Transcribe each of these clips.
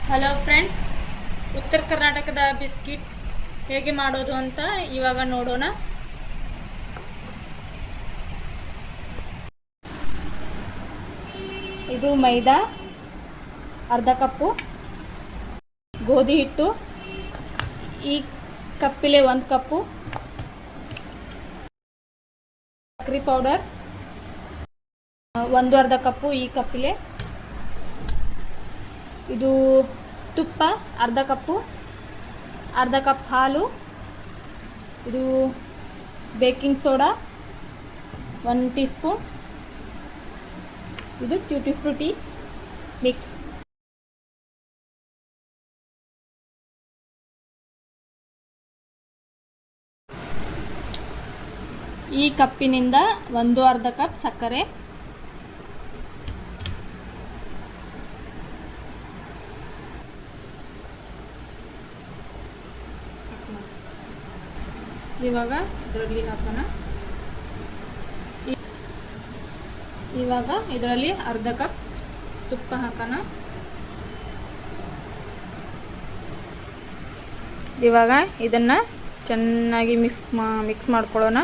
Hello friends, ಉತ್ತರ ಕರ್ನಾಟಕದ biscuit ಹೇಗೆ ಮಾಡೋದು ಅಂತ ಇವಾಗ ನೋಡೋಣ. ಇದು ಮೈದಾ ಅರ್ಧ ಕಪ್ಪು, ಗೋಧಿ ಹಿಟ್ಟು ಈ ಕಪ್ಪಿಲೆ 1 ಕಪ್ಪು, ಸಕ್ಕರೆ ಪೌಡರ್ 1/2 ಕಪ್ಪು ಈ ಕಪ್ಪಿಲೆ, ಇದು ತುಪ್ಪ ಅರ್ಧ ಕಪ್ಪು, ಅರ್ಧ ಕಪ್ ಹಾಲು, ಇದು ಬೇಕಿಂಗ್ ಸೋಡಾ 1 ಟೀ ಸ್ಪೂನ್, ಇದು ಟ್ಯೂಟಿ ಫ್ರೂಟಿ ಮಿಕ್ಸ್. ಈ ಕಪ್ಪಿನಿಂದ 1/2 ಕಪ್ ಸಕ್ಕರೆ, ಇವಾಗ ಇದರಲ್ಲಿ ಹಾಕೋಣ. ಇವಾಗ ಇದರಲ್ಲಿ ಅರ್ಧ ಕಪ್ ತುಪ್ಪ ಹಾಕೋಣ. ಇವಾಗ ಇದನ್ನ ಚೆನ್ನಾಗಿ ಮಿಕ್ಸ್ ಮಾಡ್ಕೊಳ್ಳೋಣ.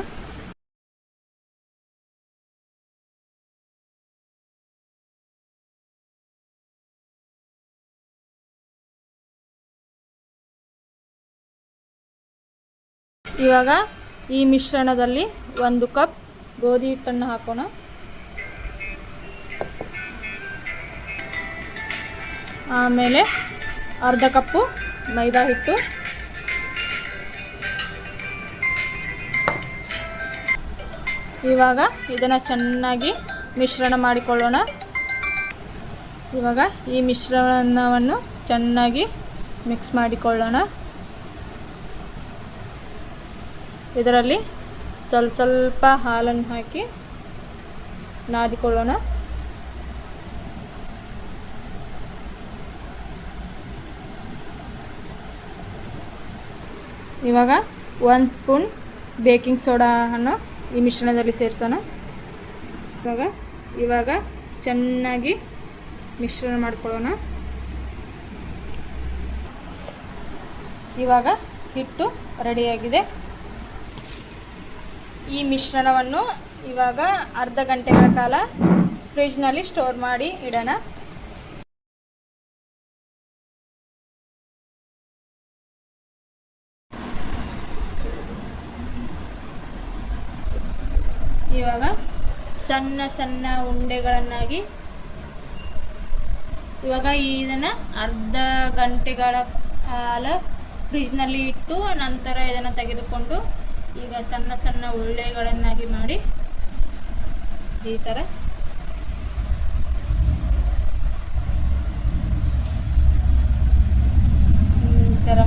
ಇವಾಗ ಈ ಮಿಶ್ರಣದಲ್ಲಿ 1 ಕಪ್ ಗೋಧಿ ಹಿಟ್ಟನ್ನು ಹಾಕೋಣ. ಆಮೇಲೆ ಅರ್ಧ ಕಪ್ಪು ಮೈದಾ ಹಿಟ್ಟು, ಇವಾಗ ಇದನ್ನು ಚೆನ್ನಾಗಿ ಮಿಶ್ರಣ ಮಾಡಿಕೊಳ್ಳೋಣ. ಇವಾಗ ಈ ಮಿಶ್ರಣವನ್ನು ಚೆನ್ನಾಗಿ ಮಿಕ್ಸ್ ಮಾಡಿಕೊಳ್ಳೋಣ. ಇದರಲ್ಲಿ ಸ್ವಲ್ಪ ಹಾಲನ್ನು ಹಾಕಿ ನಾದಿಕೊಳ್ಳೋಣ. ಇವಾಗ 1 ಸ್ಪೂನ್ ಬೇಕಿಂಗ್ ಸೋಡಾವನ್ನು ಈ ಮಿಶ್ರಣದಲ್ಲಿ ಸೇರಿಸೋಣ. ಇವಾಗ ಚೆನ್ನಾಗಿ ಮಿಶ್ರಣ ಮಾಡಿಕೊಳ್ಳೋಣ. ಇವಾಗ ಹಿಟ್ಟು ರೆಡಿಯಾಗಿದೆ. ಈ ಮಿಶ್ರಣವನ್ನು ಇವಾಗ ಅರ್ಧ ಗಂಟೆಗಳ ಕಾಲ ಫ್ರಿಜ್ನಲ್ಲಿ ಸ್ಟೋರ್ ಮಾಡಿ ಇಡೋಣ. ಇವಾಗ ಸಣ್ಣ ಸಣ್ಣ ಉಂಡೆಗಳನ್ನಾಗಿ ಇವಾಗ ಇದನ್ನು ಅರ್ಧ ಗಂಟೆಗಳ ಕಾಲ ಫ್ರಿಜ್ನಲ್ಲಿ ಇಟ್ಟು ನಂತರ ಇದನ್ನು ತೆಗೆದುಕೊಂಡು ಈಗ ಸಣ್ಣ ಸಣ್ಣ ಉಳ್ಳೆಗಳನ್ನಾಗಿ ಮಾಡಿ ಈ ಥರ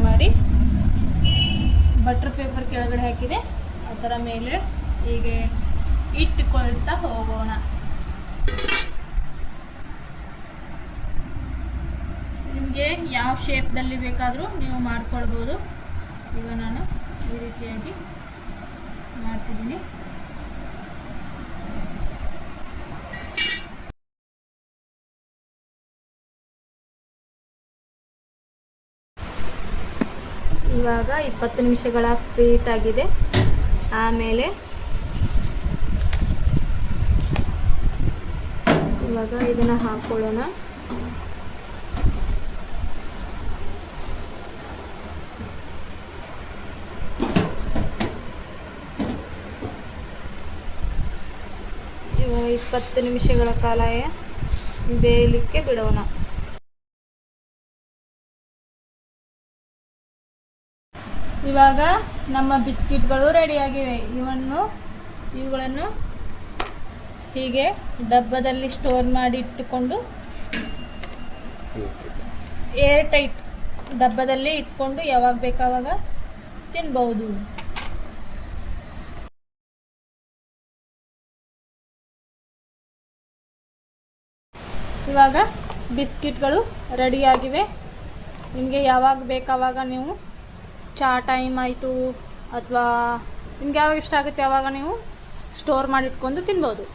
ಮಾಡಿ ಬಟರ್ ಪೇಪರ್ ಕೆಳಗಡೆ ಹಾಕಿದೆ ಅದರ ಮೇಲೆ ಹೀಗೆ ಇಟ್ಟುಕೊಳ್ತಾ ಹೋಗೋಣ. ನಿಮಗೆ ಯಾವ ಶೇಪ್ದಲ್ಲಿ ಬೇಕಾದರೂ ನೀವು ಮಾಡ್ಕೊಳ್ಬೋದು. ಈಗ ನಾನು ಈ ರೀತಿಯಾಗಿ ಮಾಡ್ತಿದ್ದೀನಿ. ಇವಾಗ 20 ನಿಮಿಷಗಳ ಫ್ರೀಟ್ ಆಗಿದೆ. ಆಮೇಲೆ ಇವಾಗ ಇದನ್ನು ಹಾಕ್ಕೊಳ್ಳೋಣ. ಇವಾಗ 20 ನಿಮಿಷಗಳ ಕಾಲ ಬೇಯಲಿಕ್ಕೆ ಬಿಡೋಣ. ಇವಾಗ ನಮ್ಮ ಬಿಸ್ಕಿಟ್ಗಳು ರೆಡಿಯಾಗಿವೆ. ಇವುಗಳನ್ನು ಹೀಗೆ ಡಬ್ಬದಲ್ಲಿ ಸ್ಟೋರ್ ಮಾಡಿ ಇಟ್ಟುಕೊಂಡು ಏರ್ ಟೈಟ್ ಡಬ್ಬದಲ್ಲಿ ಇಟ್ಕೊಂಡು ಯಾವಾಗ ಬೇಕಾವಾಗ ತಿನ್ಬಹುದು. ಇವಾಗ ಬಿಸ್ಕಿಟ್ಗಳು ರೆಡಿಯಾಗಿವೆ. ನಿಮಗೆ ಯಾವಾಗ ಬೇಕಾವಾಗ ನೀವು ಚಾ ಟೈಮ್ ಆಯಿತು ಅಥವಾ ನಿಮ್ಗೆ ಯಾವಾಗ ಇಷ್ಟ ಆಗುತ್ತೆ ಆವಾಗ ನೀವು ಸ್ಟೋರ್ ಮಾಡಿಟ್ಕೊಂಡು ತಿನ್ಬೋದು.